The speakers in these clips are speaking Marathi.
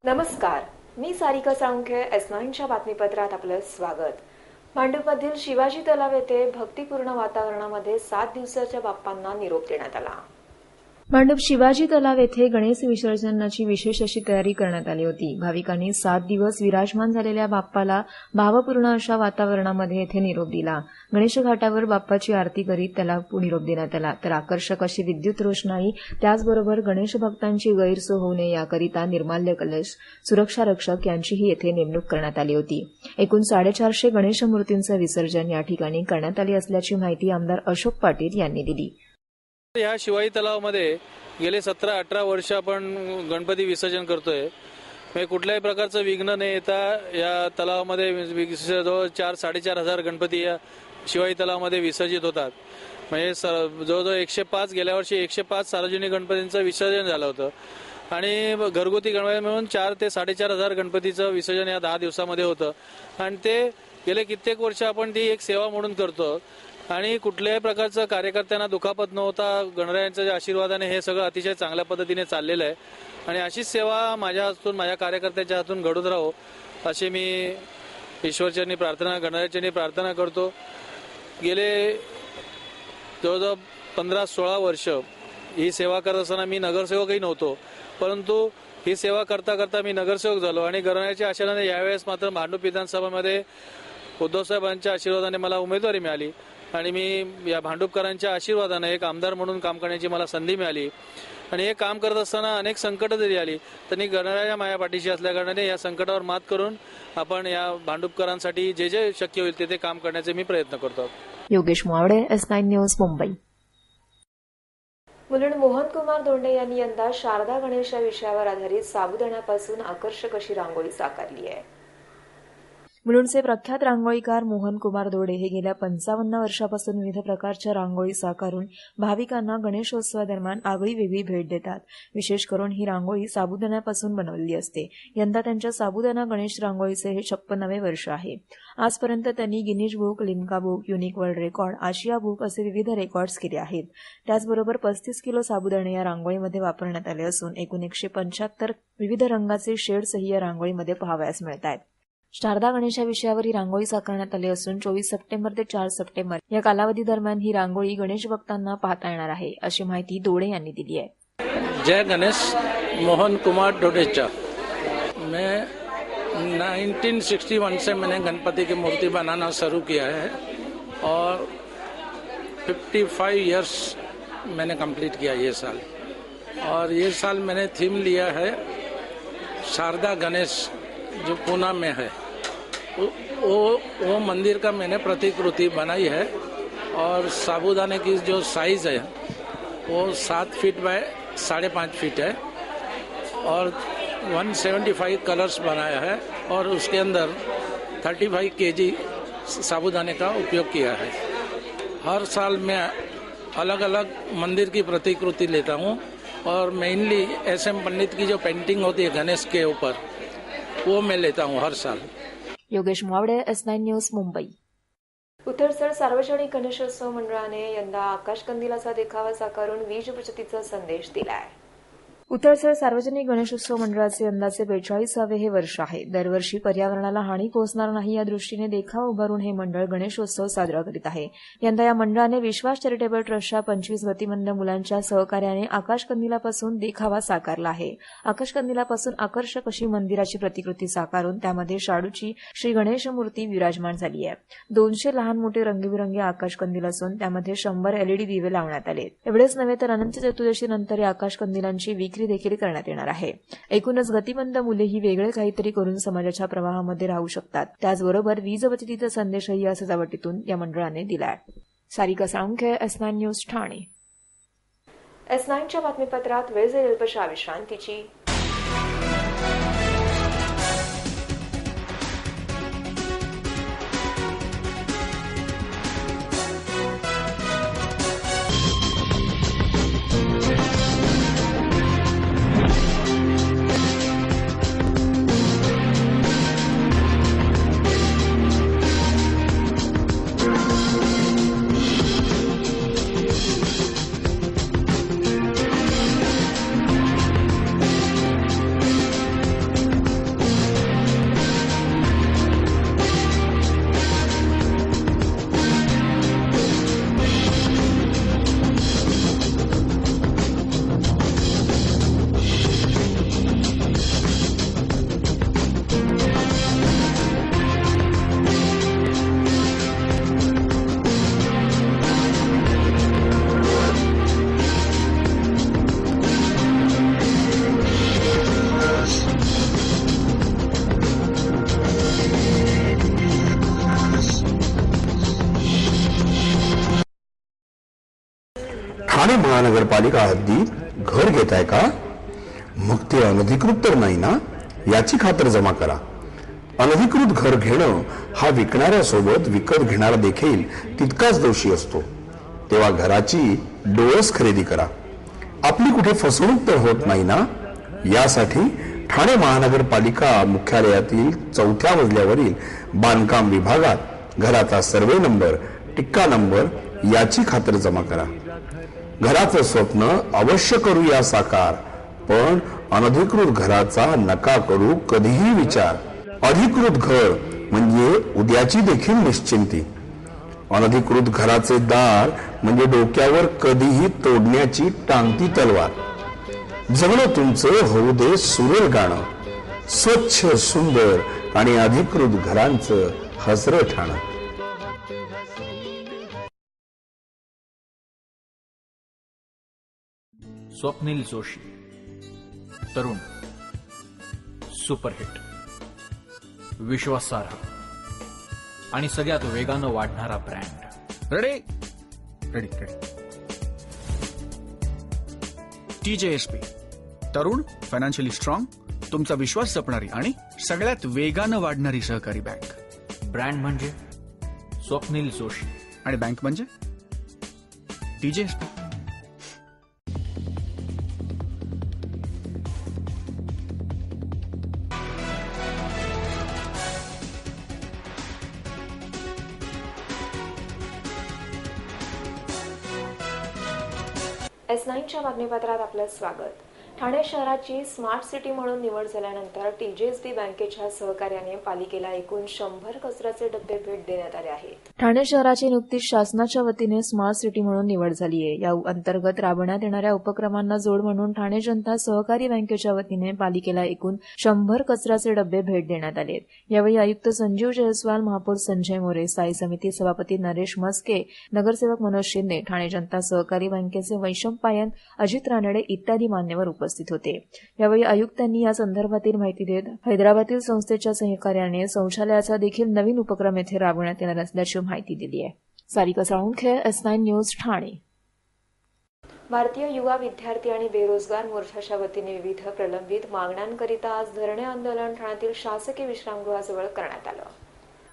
नमस्कार, मी सारिका साळुंखे. S9च्या बातमीपत्रात आपलं स्वागत. भांडूपमधील शिवाजी तलाव येथे भक्तिपूर्ण वातावरणामध्ये 7 दिवसाच्या बाप्पांना निरोप देण्यात आला. भांडूप शिवाजी तलाव येथे गणेश विसर्जनाची विशेष अशी तयारी करण्यात आली होती. भाविकांनी 7 दिवस विराजमान झालेल्या बाप्पाला भावपूर्ण अशा वातावरणामध्ये येथे निरोप दिला. गणेश घाटावर बाप्पाची आरती करीत त्याला निरोप देण्यात आला. तर आकर्षक अशी विद्युत रोषणाई, त्याचबरोबर गणेश भक्तांची गैरसोय होऊ नये याकरिता निर्माल्य कलश, सुरक्षा रक्षक यांचीही येथे नेमणूक करण्यात आली होती. एकूण 450 गणेश मूर्तींचं विसर्जन या ठिकाणी करण्यात आले असल्याची माहिती आमदार अशोक पाटील यांनी दिली. या शिवाजी तलावामध्ये गेले 17-18 वर्ष आपण गणपती विसर्जन करतोय. म्हणजे कुठल्याही प्रकारचं विघ्न न येता या तलावामध्ये जवळ 4-4.5 हजार गणपती या शिवाजी तलावामध्ये विसर्जित होतात. म्हणजे जवळजवळ 105 गेल्या वर्षी 105 सार्वजनिक गणपतींचं विसर्जन झालं होतं आणि घरगुती गणपती मिळून 4 ते 4.5 हजार गणपतीचं विसर्जन या 10 दिवसामध्ये होतं आणि ते गेले कित्येक वर्ष आपण ती एक सेवा म्हणून करतो आणि कुठल्याही प्रकारचं कार्यकर्त्यांना दुखापत न होता गणरायांच्या आशीर्वादाने हे सगळं अतिशय चांगल्या पद्धतीने चाललेलं आहे आणि अशीच सेवा माझ्या हातून, माझ्या कार्यकर्त्यांच्या हातून घडून राहो अशी मी ईश्वरचरणी प्रार्थना, गणरायाचरणी प्रार्थना करतो. गेले जवळजवळ 15-16 वर्ष ही सेवा करत असताना मी नगरसेवकही नव्हतो, परंतु ही सेवा करता करता मी नगरसेवक झालो आणि गणरायाच्या आशीर्वादाने यावेळेस मात्र भांडूप विधानसभामध्ये उद्धव साहेबांच्या आशीर्वादाने मला उमेदवारी मिळाली आणि मी या भांडूपकरांच्या आशीर्वादाने एक आमदार म्हणून काम करण्याची मला संधी मिळाली आणि हे काम करत असताना अनेक संकट जरी आली तरी गणराया माझ्या पाठीशी असल्याकारणाने या संकटावर मात करून आपण या भांडूपकरांसाठी जे जे शक्य होईल ते काम करण्याचे मी प्रयत्न करतो. Yogesh Mawde, S9 news, Mumbai. मुलुंड मोहन कुमार दोंडे यांनी यंदा शारदा गणेश या विषयावर आधारित साबुदाण्यापासून आकर्षक अशी रांगोळी साकारली आहे. मुलुंडचे प्रख्यात रांगोळीकार मोहन कुमार दोडे हे गेल्या 55 वर्षापासून विविध प्रकारच्या रांगोळी साकारून भाविकांना गणेशोत्सवादरम्यान आगळी वेगळी भेट देतात. विशेष करून ही रांगोळी साबुदाण्यापासून बनवलेली असते. यंदा त्यांच्या साबुदाणा गणेश रांगोळीचे हे 56वे वर्ष आहे. आजपर्यंत त्यांनी Guinness book, Limca book, unique world record, आशिया बुक असे विविध रेकॉर्ड्स केले आहेत. त्याचबरोबर 35 किलो साबुदाणे या रांगोळीमध्ये वापरण्यात आले असून एकूण 175 विविध रंगाचे शेड्सही या रांगोळीमध्ये पाहावयास मिळत आहेत. शारदा गणेश या विषयावर ही रांगोळी साकारण्यात आली असून 24 सप्टेंबर ते 4 सप्टेंबर या कालावधी दरम्यान ही रांगोळी गणेश भक्तांना पाहता येणार आहे, अशी माहिती दोडे यांनी दिली आहे. जय गणेश. मोहन कुमार डोडेचा. मैं 1961 से मैंने गणपति की मूर्ति बनाना शुरू किया है और 55 इयर्स मैंने कंप्लीट किया ये साल. और ये साल मैंने थीम लिया है शारदा गणेश, जो पूना में है. वो मंदिर का मैंने प्रतिकृति बनाई है और साबुदाने की जो साइज है वो 7 फीट बाय 5.5 फीट है और 175 कलर्स बनाया है और उसके अंदर 35 kg साबुदाने का उपयोग किया है. हर साल मैं अलग अलग मंदिर की प्रतिकृति लेता हूँ और मेनली SM पंडित की जो पेंटिंग होती है गणेश के ऊपर वो मैं लेता हूँ हर साल. Yogesh Mawde, S9 news, Mumbai. उतरसर सार्वजनिक गणेशोत्सव मंडळाने यंदा आकाशकंदिलाचा देखावा साकारून वीज बचतीचा संदेश दिला आहे. उतरसर सार्वजनिक गणेशोत्सव मंडळाचे यंदाचे 42वे हे वर्ष आहे. दरवर्षी पर्यावरणाला हानी पोहोचणार नाही या दृष्टीने देखावा उभारून हे मंडळ गणेशोत्सव साजरा करीत आहे. यंदा या मंडळाने विश्वास चॅरिटेबल ट्रस्टच्या 25 गतिमंद मुलांच्या सहकार्याने आकाशकंदिलापासून देखावा साकारला आहे. आकाशकंदिलापासून आकर्षक अशी मंदिराची प्रतिकृती साकारून त्यामध्ये शाडूची श्री गणेश मूर्ती विराजमान झाली आहे. 200 लहान मोठे रंगीबिरंगी आकाशकंदील असून त्यामध्ये 100 LED दिवे लावण्यात आले. एवढेच नव्हे तर अनंत चतुर्दशीनंतर या आकाशकंदिलांची विक्री देखील करण्यात येणार आहे. एकूणच गतिमंद मुले ही वेगळे काहीतरी करून समाजाच्या प्रवाहामध्ये राहू शकतात. त्याचबरोबर वीज बचतीचा संदेशही या सजावटीतून या मंडळाने दिलाय. Sarika Salunkhe, S9 news, Thane. S9च्या बातमीपत्रात वेळ जाईल अल्पशा विश्रांतीची. ठाणे महानगरपालिका हद्दीत घर घेताय का? मग ते अनधिकृत तर नाही ना, याची खातर जमा करा. अनधिकृत घर घेणं हा विकणाऱ्यासोबत विकत घेणारा देखील तितकाच दोषी असतो. तेव्हा घराची डोळस खरेदी करा. आपली कुठे फसवणूक तर होत नाही ना, यासाठी ठाणे महानगरपालिका मुख्यालयातील 4थ्या मजल्यावरील बांधकाम विभागात घराचा सर्वे नंबर, टिक्का नंबर याची खातर जमा करा. घराचं स्वप्न अवश्य करूया साकार, पण अनधिकृत घराचा नका करू कधीही विचार. अधिकृत घर म्हणजे उद्याची देखील निश्चिंती. अनधिकृत घराचे दार म्हणजे डोक्यावर कधीही तोडण्याची टांगती तलवार. जगणं तुमचं होऊ दे सुरेल गाणं, स्वच्छ सुंदर आणि अधिकृत घरांचं हसरं ठाणं. स्वप्नील जोशी, तरुण, सुपरहिट, विश्वासार्ह आणि सगळ्यात वेगानं वाढणारा brand. Ready ready ready. TJSP, तरुण, फायनान्शियली स्ट्रॉंग, तुमचा विश्वास जपणारी आणि सगळ्यात वेगानं वाढणारी सहकारी बँक. ब्रँड म्हणजे स्वप्नील जोशी आणि बँक म्हणजे TJSP. S9च्या बातमीपत्रात आपलं स्वागत. ठाणे शहराची स्मार्ट सिटी म्हणून निवड झाल्यानंतर TJSP बँकेच्या सहकार्याने पालिकेला एकूण 100 कचऱ्याचे डबे भेट देण्यात आले आहेत. ठाणे शहराची नुकतीच शासनाच्या वतीने स्मार्ट सिटी म्हणून निवड झाली आहे. या अंतर्गत राबवण्यात येणाऱ्या उपक्रमांना जोड म्हणून ठाणे जनता सहकारी बँकेच्या वतीने पालिकेला एकूण 100 कचऱ्याचे डबे भेट देण्यात आले. यावेळी आयुक्त संजीव जयस्वाल, महापौर संजय मोरे, स्थायी समिती सभापती नरेश मस्के, नगरसेवक मनोज शिंदे, ठाणे जनता सहकारी बँकेचे वैशम पायन, अजित रानडे इत्यादी मान्यवर उपस्थित होते. यावेळी आयुक्तांनी या संदर्भातील माहिती देत हैदराबादील संस्थेच्या सहकार्याने शौचालयाचा देखील नवीन उपक्रम येथे राबवण्यात येणार असल्याची माहिती दिली आहे. Sarika Salunkhe, S9 news, Thane. भारतीय युवा विद्यार्थी आणि बेरोजगार मोर्चाच्या वतीने विविध प्रलंबित मागण्यांकरिता आज धरणे आंदोलन ठाण्यातील शासकीय विश्रामगृहाजवळ करण्यात आलं.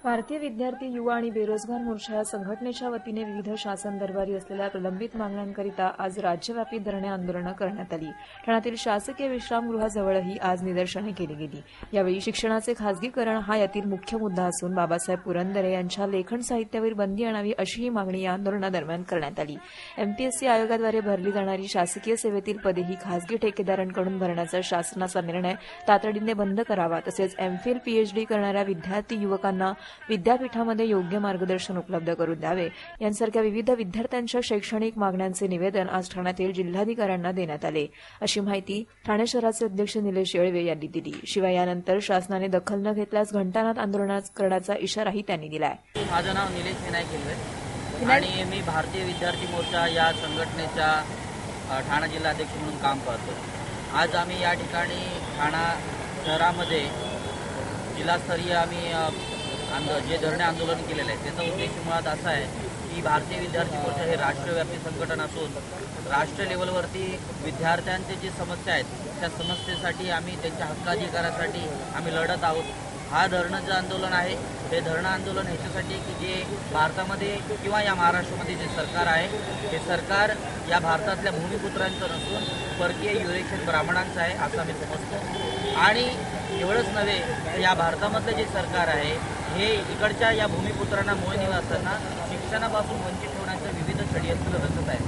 भारतीय विद्यार्थी, युवा आणि बेरोजगार मोर्चा या संघटनेच्या वतीने विविध शासन दरबारी असलेल्या प्रलंबित मागण्यांकरिता आज राज्यव्यापी धरणे आंदोलनं करण्यात आली. ठाण्यातील शासकीय विश्रामगृहाजवळही आज निदर्शने केली गेली. यावेळी शिक्षणाचे खासगीकरण हा यातील मुख्य मुद्दा असून बाबासाहेब पुरंदरे यांच्या लेखन साहित्यावर बंदी आणावी अशी ही मागणी या आंदोलनादरम्यान करण्यात आली. MPSC आयोगाद्वारे भरली जाणारी शासकीय सेवेतील पदेही खासगी ठेकेदारांकडून भरण्याचा शासनाचा निर्णय तातडीने बंद करावा. तसेच MPhil, PhD करणाऱ्या विद्यार्थी युवकांना विद्यापीठामध्ये योग्य मार्गदर्शन उपलब्ध करून द्यावे यांसारख्या विविध विद्यार्थ्यांच्या शैक्षणिक मागण्यांचे निवेदन आज ठाण्यातील जिल्हाधिकाऱ्यांना देण्यात आले, अशी माहिती ठाणे शहराचे अध्यक्ष निलेश येळवे यांनी दिली. शिवाय यानंतर शासनाने दखल न घेतल्यास घंटानाद आंदोलन करण्याचा इशाराही त्यांनी दिलाय. माझं नाव निलेश विनायक येळवे आणि मी भारतीय विद्यार्थी मोर्चा या संघटनेच्या ठाणा जिल्हाध्यक्ष म्हणून काम करतो. आज आम्ही या ठिकाणी ठाणा शहरामध्ये जिल्हास्तरीय आम्ही जे धरणे आंदोलन केलेलं आहे त्याचा उद्देश मुळात असा आहे की भारतीय विद्यार्थी मोर्चा हे राष्ट्रव्यापी संघटन असून राष्ट्र लेवलवरती विद्यार्थ्यांचे जे समस्या आहेत त्या समस्येसाठी आम्ही त्यांच्या हक्काधिकारासाठी आम्ही लढत आहोत. हा धरणं जे आंदोलन आहे हे धरणं आंदोलन ह्याच्यासाठी की जे भारतामध्ये किंवा या महाराष्ट्रामध्ये जे सरकार आहे हे सरकार या भारतातल्या भूमिपुत्रांचं नसून परकीय युरेशियन ब्राह्मणांचं आहे असं आम्ही समजतो. आणि एवढंच नव्हे, या भारतामधलं जे सरकार आहे हे इकडच्या या भूमिपुत्रांना, मूळ निवासांना शिक्षणापासून वंचित ठेवण्याचं विविध षडयंत्र रचत आहे.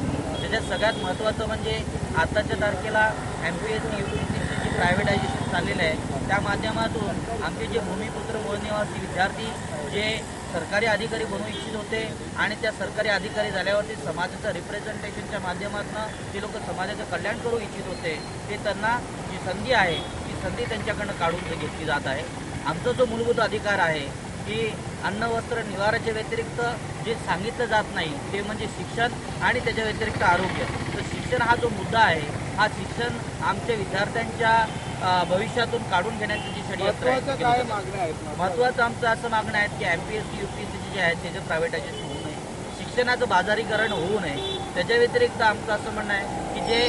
त्याच्यात सगळ्यात महत्त्वाचं म्हणजे आताच्या तारखेला MPSC, UPSCचे जे प्रायव्हेटायझेशन चाललेलं आहे त्या माध्यमातून आमचे जे भूमिपुत्र, मूळ निवासी विद्यार्थी जे सरकारी अधिकारी बनू इच्छित होते आणि त्या सरकारी अधिकारी झाल्यावरती समाजाचं रिप्रेझेंटेशनच्या माध्यमातून जे लोक समाजाचं कल्याण करू इच्छित होते ते त्यांना जी संधी आहे ती संधी त्यांच्याकडनं काढून घेतली जात आहे. आमचा जो मूलभूत अधिकार आहे की अन्न, वस्त्र, निवाराच्या व्यतिरिक्त जे सांगितलं जात नाही ते म्हणजे शिक्षण आणि त्याच्या व्यतिरिक्त आरोग्य. तर शिक्षण हा जो मुद्दा आहे हा शिक्षण आमच्या विद्यार्थ्यांच्या भविष्यातून काढून घेण्याचं जे षडयंत्र आहे. महत्त्वाचं आमचं असं मागणं आहे की MPSC, UPSC जे आहेत त्याचं प्रायव्हेटायझेशन होऊ नये, शिक्षणाचं बाजारीकरण होऊ नये त्याच्या व्यतिरिक्त आमचं असं म्हणणं आहे की जे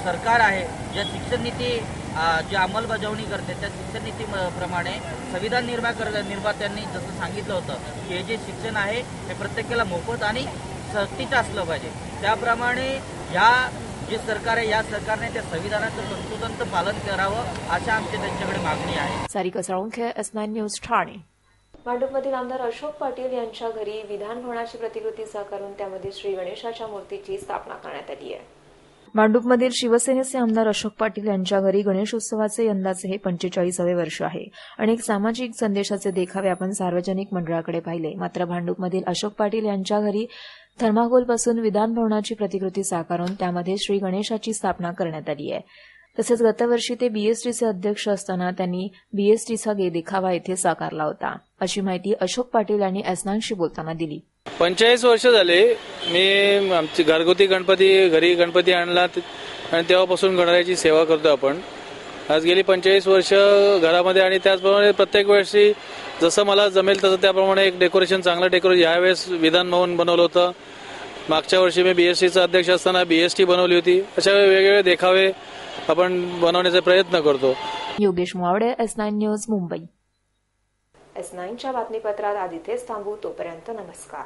सरकार आहे, ज्या शिक्षण नीती जी अंमलबजावणी करते त्या शिक्षण नीतीप्रमाणे संविधान निर्मात्यांनी जसं सांगितलं होतं की हे जे शिक्षण आहे हे प्रत्येकाला मोफत आणि सक्तीचं असलं पाहिजे, त्याप्रमाणे या जे सरकार आहे या सरकारने त्या संविधानाचं तंतोतंत पालन करावं अशा आमची त्यांच्याकडे मागणी आहे. Sarika Salunkhe, S9 news, Thane. भांडूपमधील आमदार अशोक पाटील यांच्या घरी विधान भवनाची प्रतिकृती साकारून त्यामध्ये श्री गणेशाच्या मूर्तीची स्थापना करण्यात आली आहे. भांडूपमधील शिवसेनेचे आमदार अशोक पाटील यांच्या घरी गणेशोत्सवाचे यंदाचे हे 45वे वर्ष आहे. अनेक सामाजिक संदेशाचे देखावे आपण सार्वजनिक मंडळाकडे पाहिले. मात्र भांडूपमधील अशोक पाटील यांच्या घरी थर्माकोलपासून विधान भवनाची प्रतिकृती साकारून त्यामध्ये श्री गणेशाची स्थापना करण्यात आली आहे. तसेच गतवर्षी ते बीएसटीचे अध्यक्ष असताना त्यांनी बीएसटीचा देखावा येथे साकारला होता, अशी माहिती अशोक पाटील यांनी S9शी बोलताना दिली. 45 वर्ष झाले मी आमची घरगुती घरी गणपती आणला आणि तेव्हापासून गणरायाची सेवा करतो आपण. आज गेली 45 वर्ष घरामध्ये आणि त्याचप्रमाणे प्रत्येक वेळेस जसं मला जमेल तसं त्याप्रमाणे एक चांगलं डेकोरेशन यावेळेस विधान भवन बनवलं होतं. मागच्या वर्षी मी बीएसटीचा अध्यक्ष असताना बीएसटी बनवली होती. अशा वेगवेगळे देखावे आपण बनवण्याचा प्रयत्न करतो. Yogesh Muvawde, S9 news, Mumbai. S9च्या बातमीपत्रात आज इथेच थांबू. तोपर्यंत नमस्कार.